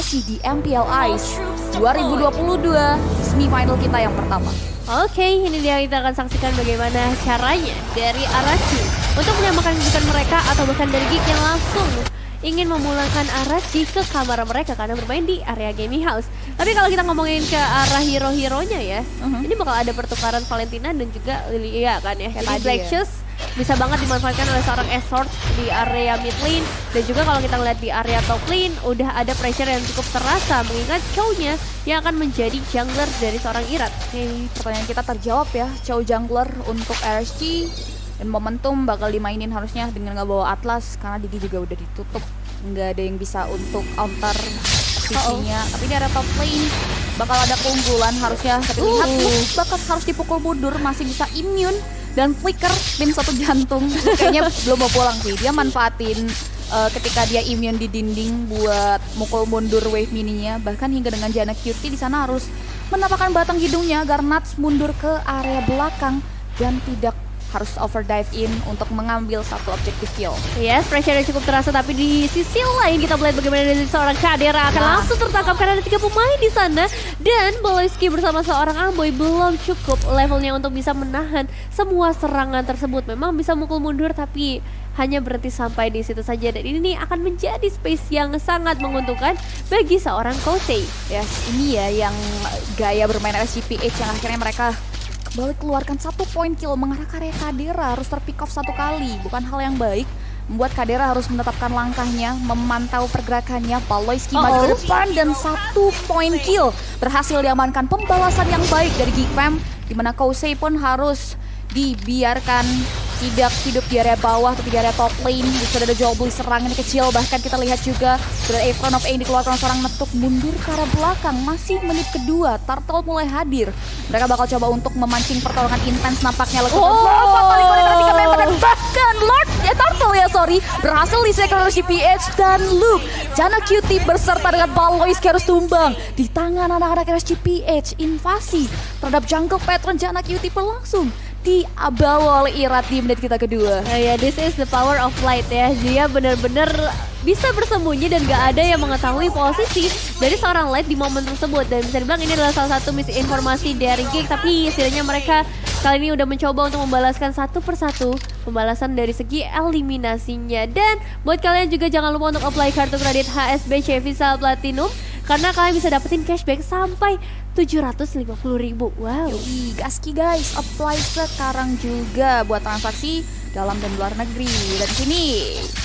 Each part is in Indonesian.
masih di MPL Ice 2022 semifinal kita yang pertama. Oke, ini dia kita akan saksikan bagaimana caranya dari Arashi untuk menyamakan kedudukan mereka atau bahkan dari Geek yang langsung ingin memulangkan Arashi ke kamar mereka karena bermain di area gaming house. Tapi kalau kita ngomongin ke arah hero-heronya ya, ini bakal ada pertukaran Valentina dan juga Lilia kan ya. Jadi Black Shoes bisa banget dimanfaatkan oleh seorang Esort di area mid lane, dan juga kalau kita lihat di area top lane udah ada pressure yang cukup terasa mengingat Chow-nya yang akan menjadi jungler dari seorang Irat. Oke, pertanyaan kita terjawab ya. Chow jungler untuk RSG dan momentum bakal dimainin harusnya dengan nggak bawa Atlas karena Digi juga udah ditutup, nggak ada yang bisa untuk counter sisinya. Tapi di area top lane bakal ada keunggulan harusnya. Tapi lihat bakal harus dipukul mundur, masih bisa immune dan flicker pin satu jantung. Kayaknya belum mau pulang sih. Dia manfaatin ketika dia immune di dinding buat mukul mundur wave mininya. Bahkan hingga dengan Janna Cutie di sana harus menampakkan batang hidungnya agar Nuts mundur ke area belakang dan tidak harus overdive in untuk mengambil satu objektif kill. Yes, pressure yang cukup terasa, tapi di sisi lain kita melihat bagaimana dari seorang Kadera akan langsung tertangkap karena ada 3 pemain di sana, dan Boloiski bersama seorang Amboy belum cukup levelnya untuk bisa menahan semua serangan tersebut. Memang bisa mukul mundur tapi hanya berhenti sampai di situ saja, dan ini akan menjadi space yang sangat menguntungkan bagi seorang Kosei. Yes, ini ya yang gaya bermain SGPH yang akhirnya mereka balik keluarkan 1 poin kill mengarah ke area Kadera. Harus terpick off 1 kali, bukan hal yang baik. Membuat Kadera harus menetapkan langkahnya, memantau pergerakannya. Boloiski maju ke depan dan 1 poin kill berhasil diamankan. Pembalasan yang baik dari Geek Fam, dimana Kosei pun harus dibiarkan tidak hidup di area bawah tapi di area top lane. Sudah ada jual beli serangan kecil, bahkan kita lihat juga sudah ada front of A yang dikeluarkan seorang Netuk mundur ke arah belakang. Masih menit kedua, Turtle mulai hadir. Mereka bakal coba untuk memancing pertolongan intens nampaknya. Dan bahkan Lord Turtle berhasil disekor oleh CPH dan Luke. Janna Cutie berserta dengan Baloiski harus tumbang di tangan anak-anak RSGPH. Invasi terhadap jungle patron Janna Cutie berlangsung dibawa oleh Irat di menit kita kedua. Ya, this is the power of light ya. Dia benar-benar bisa bersembunyi dan gak ada yang mengetahui posisi dari seorang light di momen tersebut. Dan bisa dibilang ini adalah salah satu misinformasi dari Geek, tapi setidaknya mereka kali ini udah mencoba untuk membalaskan satu persatu pembalasan dari segi eliminasinya. Dan buat kalian juga jangan lupa untuk apply kartu kredit HSBC Visa Platinum karena kalian bisa dapetin cashback sampai 750.000. Wow. Yoi, gaski guys, apply sekarang juga buat transaksi dalam dan luar negeri. Dan di sini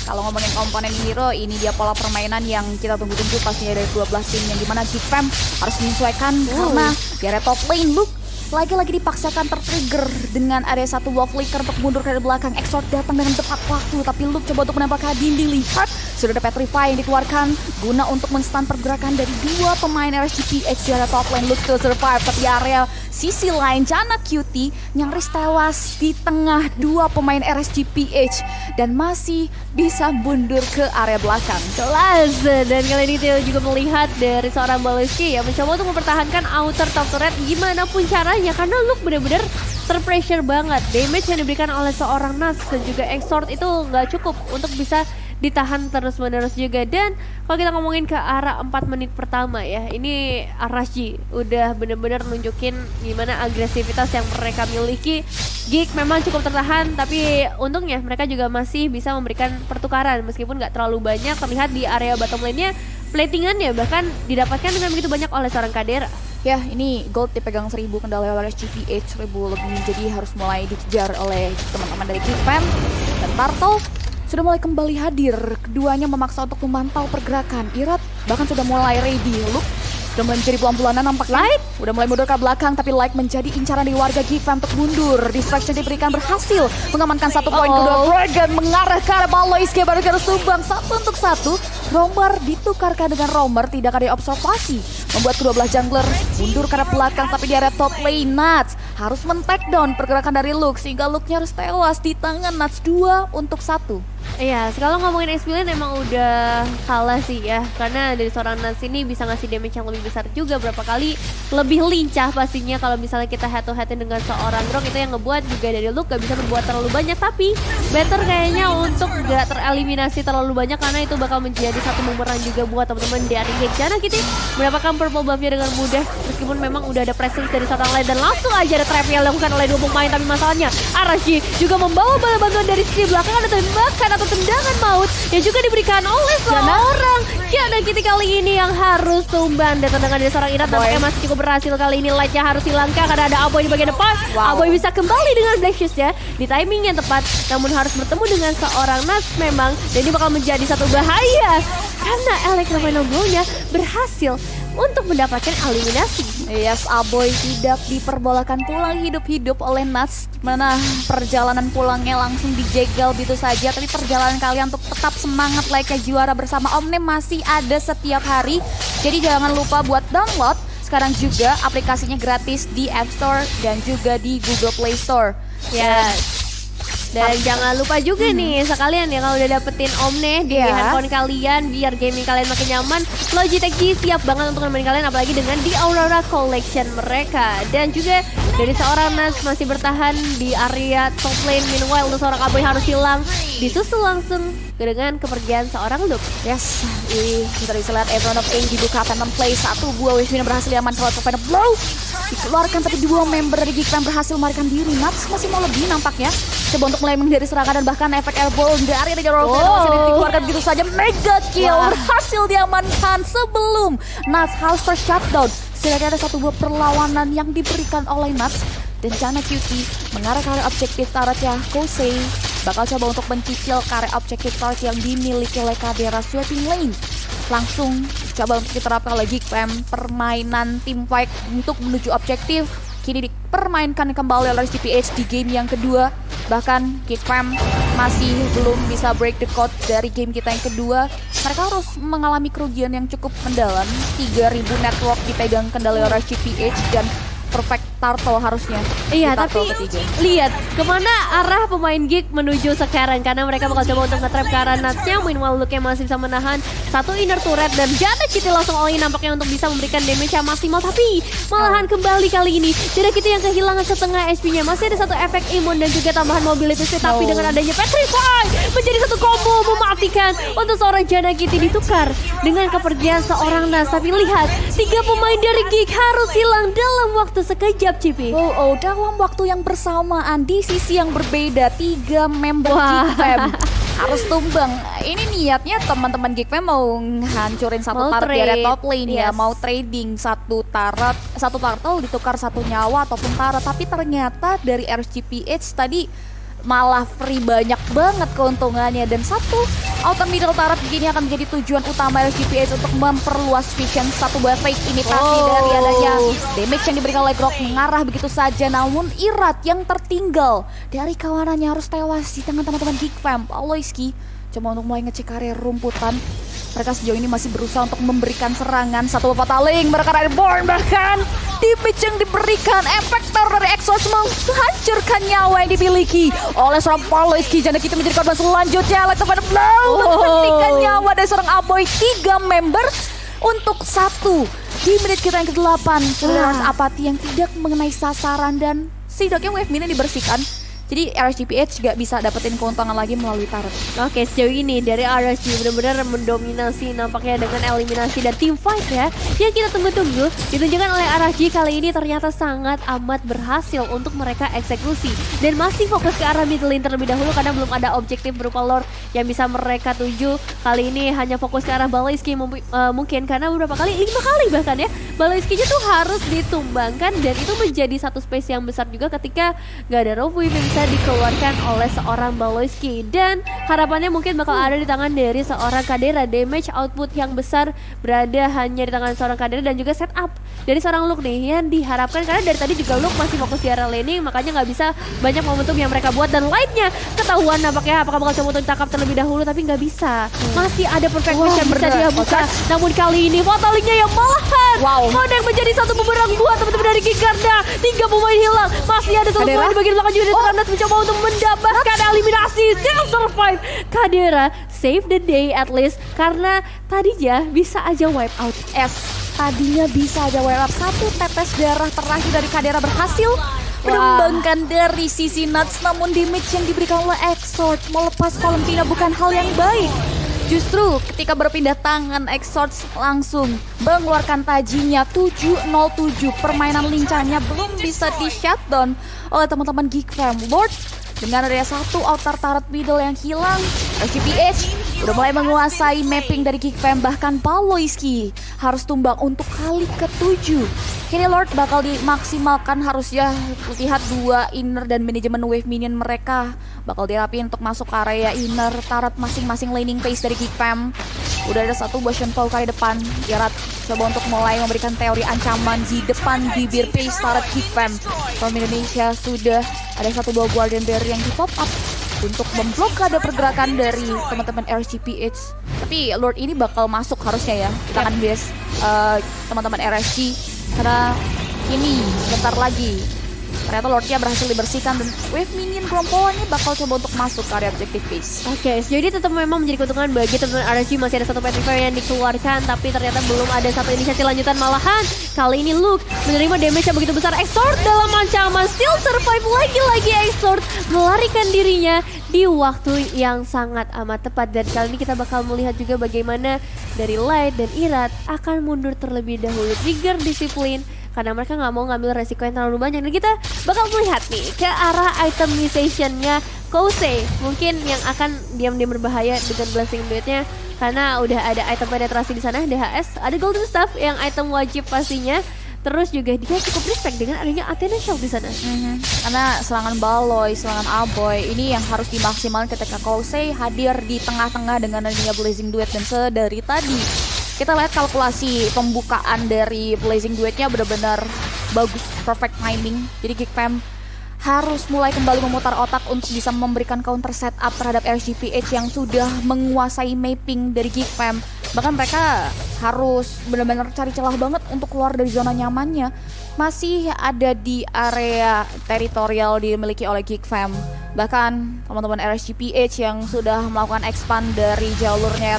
kalau ngomongin komponen hero, ini dia pola permainan yang kita tunggu-tunggu pastinya dari 12 tim, yang dimana Geek Fam harus menyesuaikan karena di area top lane Luke lagi-lagi dipaksakan tertrigger dengan area 1 wall flicker untuk mundur ke belakang. Exort datang dengan tepat waktu, tapi Luke coba untuk menembakkan dinding. Lihat, sudah ada Petrify yang dikeluarkan guna untuk men-stun pergerakan dari 2 pemain RSGPH di area top lane. Luke still survive, tapi area sisi lain Janna Cutie nyaris tewas di tengah 2 pemain RSGPH dan masih bisa mundur ke area belakang. Jelas, dan kali ini kita juga melihat dari seorang Baloiski yang mencoba untuk mempertahankan outer top turret gimana pun caranya, karena Luke benar-benar terpressure banget. Damage yang diberikan oleh seorang Nas dan juga Exort itu nggak cukup untuk bisa ditahan terus-menerus juga. Dan kalau kita ngomongin ke arah 4 menit pertama ya, ini Arashi udah bener-bener nunjukin gimana agresivitas yang mereka miliki. Geek memang cukup tertahan, tapi untungnya mereka juga masih bisa memberikan pertukaran meskipun nggak terlalu banyak terlihat di area bottom lane-nya. Platingannya bahkan didapatkan dengan begitu banyak oleh seorang Kadera. Ya, ini gold dipegang 1000 kendali oleh SGPH, 1000 lebih, jadi harus mulai dikejar oleh teman-teman dari Geek Fam. Dan Turtle sudah mulai kembali hadir. Keduanya memaksa untuk memantau pergerakan. Irat bahkan sudah mulai ready. Luke sudah mulai menjadi bulan-bulanan nampaknya. Light udah mulai mundur ke belakang, tapi Light menjadi incaran dari warga Geek Fam untuk mundur. Distraction diberikan, berhasil mengamankan 1 poin kedua. Dragon mengarah ke arah Baloiski, baru harus tumbang 1-1. Romer ditukarkan dengan Romer, tidak ada observasi, membuat kedua belah jungler mundur ke arah belakang. Tapi di area top lane Nuts harus men-take down pergerakan dari Luke, sehingga Luke-nya harus tewas di tangan Nuts 2-1. Iya, kalau ngomongin experience emang udah kalah sih ya. Karena dari seorang Nats ini bisa ngasih damage yang lebih besar juga, berapa kali lebih lincah pastinya kalau misalnya kita head to head dengan seorang Grok. Itu yang ngebuat juga dari Luke gak bisa berbuat terlalu banyak. Tapi better kayaknya untuk gak tereliminasi terlalu banyak, karena itu bakal menjadi satu bumerang juga buat teman-teman dari Gate. Karena kita mendapatkan purple buff-nya dengan mudah, meskipun memang udah ada presence dari seorang lain. Dan langsung aja ada trap yang dilakukan oleh dua pemain. Tapi masalahnya Arashi juga membawa bala bantuan dari sisi belakang, ada tembakan atau tendangan maut yang juga diberikan oleh seorang Jana Kitty kali ini yang harus tumbang. Dan tendangan dari seorang Irat nampaknya masih cukup berhasil kali ini. Lightnya harus hilangkan karena ada Aboy di bagian depan. Aboy bisa kembali dengan Black Shoes ya di timing yang tepat, namun harus bertemu dengan seorang Nats memang, dan ini bakal menjadi satu bahaya karena Electro-Blow-nya berhasil untuk mendapatkan eliminasi. Yes, Aboy tidak diperbolehkan pulang hidup-hidup oleh Nats, mana perjalanan pulangnya langsung dijegal gitu saja. Tapi perjalanan kalian untuk tetap semangat layaknya juara bersama Omnem masih ada setiap hari. Jadi jangan lupa buat download sekarang juga aplikasinya gratis di App Store dan juga di Google Play Store. Yes. Dan jangan lupa juga nih sekalian ya, kalau udah dapetin Omne di handphone kalian biar gaming kalian makin nyaman, Logitech G siap banget untuk nemenin kalian, apalagi dengan di Aurora Collection mereka. Dan juga dari seorang Nats masih bertahan di area top lane, meanwhile untuk seorang Aboy harus hilang, disusul langsung dengan kepergian seorang Luke. Yes, kita bisa lihat Everyone of A dibuka Phantom Play, satu buah wave berhasil diamankan oleh Phantom Blow dikeluarkan, tapi dua member dari Geekfam berhasil melarikan diri. Nats masih mau lebih nampaknya, coba untuk mulai menghindari serangan dan bahkan efek airball dari Roll masih dikeluarkan begitu saja. Mega kill berhasil diamankan sebelum Nats harus ter-shutdown. Setidaknya ada satu buah perlawanan yang diberikan oleh Nats, dan Jana Cutie mengarah ke area objektif turretnya. Kosei bakal coba untuk mencicil ke area objektif turret yang dimiliki oleh Kadera sweeping lane. Langsung coba untuk diterapkan oleh Geekfam permainan team fight untuk menuju objektif. Kini dipermainkan kembali oleh GPH di game yang kedua. Bahkan Geekfam masih belum bisa break the code dari game kita yang kedua. Mereka harus mengalami kerugian yang cukup mendalam. 3.000 network dipegang kendali oleh GPH dan perfect turtle harusnya. Iya, tapi lihat kemana arah pemain Geek menuju sekarang, karena mereka bakal coba untuk nge-trap ke arah Natsnya. Meanwhile Luke yang masih bisa menahan satu inner turret, dan Jana Kitty langsung all in nampaknya untuk bisa memberikan damage yang maksimal. Tapi malahan kembali kali ini Jana Kitty yang kehilangan setengah HP-nya. Masih ada satu efek imun dan juga tambahan mobility, tapi dengan adanya Petrify menjadi satu combo mematikan untuk seorang Jana Kitty, ditukar dengan kepergian seorang Nats. Tapi lihat, 3 pemain dari Geek harus hilang dalam waktu sekejap, Cipi. Dalam waktu yang bersamaan di sisi yang berbeda, 3 member Geekfam harus tumbang. Ini niatnya teman-teman Geekfam mau hancurin satu turret di area top lane ya, mau trading satu turtle ditukar satu nyawa ataupun turret. Tapi ternyata dari RSGPH tadi malah free banyak banget keuntungannya, dan satu outer middle turret begini akan menjadi tujuan utama RSGPH untuk memperluas vision. Satu buah fake imitasi dari adanya damage yang diberikan oleh Grok mengarah begitu saja, namun Irat yang tertinggal dari kawanannya harus tewas di tangan teman-teman Geekfam. Aloyski coba untuk mulai ngecek area rumputan. Mereka sejauh ini masih berusaha untuk memberikan serangan. Satu fataling, mereka reborn, bahkan damage yang diberikan efek teror dari Exorcist menghancurkan nyawa yang dimiliki oleh seorang Aloyski. Jana Kitty menjadi korban selanjutnya. Electro Blow menghentikan nyawa dari seorang Aboy. 3 member untuk 1 di menit kita yang ke-8. Saudara apati yang tidak mengenai sasaran, dan setidaknya wave mini dibersihkan. Jadi RSGPH gak bisa dapetin keuntungan lagi melalui turret. Oke, sejauh ini dari RSG benar-benar mendominasi nampaknya dengan eliminasi dan team fight ya, yang kita tunggu-tunggu ditunjukkan oleh RSG kali ini ternyata sangat amat berhasil untuk mereka eksekusi, dan masih fokus ke arah mid lane terlebih dahulu karena belum ada objektif berupa lord yang bisa mereka tuju. Kali ini hanya fokus ke arah Baloyski mungkin karena beberapa kali, 5 kali bahkan ya, Baloyski-nya tuh harus ditumbangkan, dan itu menjadi satu space yang besar juga ketika gak ada Rofu yang bisa dikeluarkan oleh seorang Baloyski, dan harapannya mungkin bakal ada di tangan dari seorang Kadera. Damage output yang besar berada hanya di tangan seorang Kadera, dan juga setup dari seorang Luke nih yang diharapkan, karena dari tadi juga Luke masih fokus di area laning, makanya nggak bisa banyak momentum yang mereka buat. Dan lightnya ketahuan nampaknya apakah bakal coba untuk ditangkap terlebih dahulu, tapi nggak bisa. Masih ada perfect match yang bisa dia buka, namun kali ini fatalingnya yang malahan yang menjadi satu bumerang buat teman-teman dari Geek, karena 3 pemain hilang. Masih ada satu pemain di bagian belakang juga di banget mencoba untuk mendapatkan eliminasi. Still survive. Kadera save the day at least karena tadinya bisa aja wipe out. Tadinya bisa aja wipe up. Satu tetes darah terakhir dari Kadera berhasil menembangkan dari sisi Nuts, namun damage yang diberikan oleh Exort melepas Valentina bukan hal yang baik. Justru ketika berpindah tangan, Exort langsung mengeluarkan tajinya 707. Permainan lincahnya belum bisa di shutdown oleh teman-teman Geek Fam. Lord dengan adanya satu outer turret middle yang hilang, SGPH udah mulai menguasai mapping dari Geek Fam. Bahkan Baloyski harus tumbang untuk kali ke-7. Kini Lord bakal dimaksimalkan, harusnya lihat dua inner dan manajemen wave minion mereka bakal dirapiin untuk masuk ke area inner turret masing-masing laning phase dari Geek Fam. Udah ada satu Bastion Paw kali depan. Irat coba untuk mulai memberikan teori ancaman di depan bibir phase turret Geek Fam. From Indonesia sudah ada satu buah Guardian Barrier yang di pop up untuk memblokade pergerakan dari teman-teman RSGPH. Tapi Lord ini bakal masuk harusnya ya di tangan base teman-teman RSG, karena ini sebentar lagi ternyata Lordnya berhasil dibersihkan dan wave minion gerombolannya bakal coba untuk masuk ke area objective base. Oke, jadi tetap memang menjadi keuntungan bagi teman-teman RSG. Masih ada satu petrifier yang dikeluarkan, tapi ternyata belum ada satu inisiasi lanjutan. Malahan kali ini Luke menerima damage yang begitu besar. Exort dalam ancaman, still survive lagi-lagi. Exort melarikan dirinya di waktu yang sangat amat tepat. Dan kali ini kita bakal melihat juga bagaimana dari Light dan Irat akan mundur terlebih dahulu. Trigger disiplin karena mereka nggak mau ngambil resiko yang terlalu banyak. Dan kita bakal melihat nih ke arah itemization-nya Kose. Mungkin yang akan diam-diam berbahaya dengan Blessing Duet-nya, karena udah ada item penetrasi di sana, DHS, ada Golden Staff yang item wajib pastinya. Terus juga dia cukup respect dengan adanya Athena Shell di sana. Karena serangan Baloy, serangan Aboy ini yang harus dimaksimalkan ketika Kose hadir di tengah-tengah dengan adanya Blazing Duet. Dan sedari tadi kita lihat kalkulasi pembukaan dari Blazing Duet-nya benar-benar bagus, perfect timing. Jadi Geek Fam harus mulai kembali memutar otak untuk bisa memberikan counter setup terhadap RSGPH yang sudah menguasai mapping dari Geek Fam. Bahkan mereka harus benar-benar cari celah banget untuk keluar dari zona nyamannya. Masih ada di area teritorial dimiliki oleh Geek Fam. Bahkan teman-teman RSGPH yang sudah melakukan expand dari jalurnya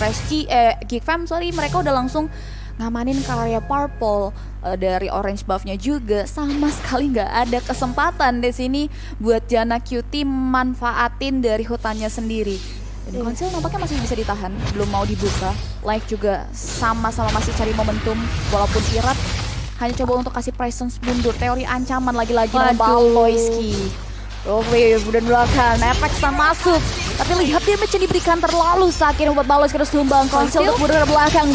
Geek Fam, mereka udah langsung ngamanin ke area purple. Dari orange buff-nya juga sama sekali nggak ada kesempatan di sini buat Janna Cutie manfaatin dari hutannya sendiri. Dan konsil nampaknya masih bisa ditahan, belum mau dibuka. Live juga sama-sama masih cari momentum, walaupun Irat hanya coba untuk kasih presence mundur. Teori ancaman lagi-lagi dari Baloyski. Wave dan belakang, efek stun masuk. Tapi lihat damage yang diberikan terlalu sakit membuat Baloyski harus tumbang. Konsil untuk mundur ke belakang.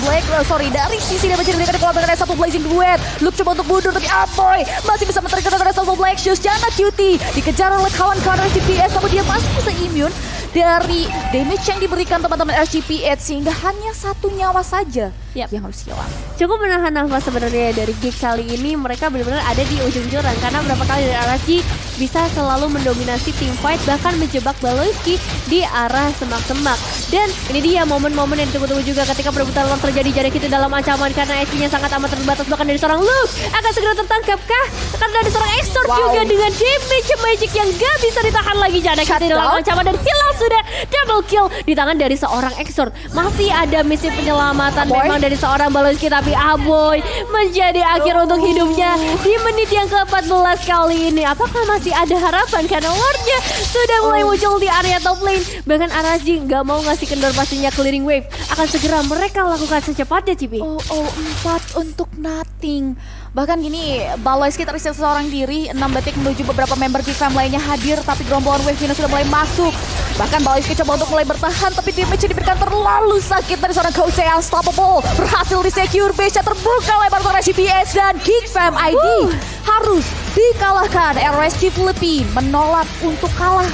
Dari sisi damage yang diberikan dikeluarkan dari satu Blazing Duet. Luke coba untuk mundur, tapi Aboy masih bisa men-trigger dari satu Black Shoes. Janna Cutie dikejar oleh kawan-kawan RSGPH, namun dia masih bisa immune dari damage yang diberikan teman-teman RSGPH, sehingga hanya satu nyawa saja yang harus hilang. Cukup menahan nafas sebenarnya dari Geek kali ini. Mereka benar-benar ada di ujung jurang karena berapa kali dari RSG bisa selalu mendominasi team fight, bahkan menjebak Baloyski di arah semak-semak. Dan ini dia momen-momen yang ditunggu-tunggu juga ketika perebutan terjadi. Jarak itu dalam ancaman karena HP-nya sangat amat terbatas, bahkan dari seorang Luke akan segera tertangkap kah? Karena dari seorang Exort juga dengan damage magic yang gak bisa ditahan lagi. Jarak itu dalam ancaman dan hilang sudah double kill di tangan dari seorang Exort. Masih ada misi penyelamatan memang dari seorang Baloyski, tapi Aboy menjadi akhir untuk hidupnya di menit yang ke-14 kali ini. Apakah masih ada harapan karena Lordnya sudah mulai muncul di area top lane? Bahkan RSG nggak mau ngasih kendor pastinya clearing wave. Akan segera mereka lakukan secepatnya, Cipi. 4 untuk nothing. Bahkan gini, Baloyski tersisa seorang diri, 6 detik menuju beberapa member Geek Fam lainnya hadir, tapi gerombolan wave ini sudah mulai masuk. Bahkan Baloyski coba untuk mulai bertahan, tapi damage yang diberikan terlalu sakit dari seorang Kose Unstoppable. Berhasil di-secure, base-nya terbuka lebar para RSGPH dan Geek Fam ID harus dikalahkan. RSG Philippines menolak untuk kalah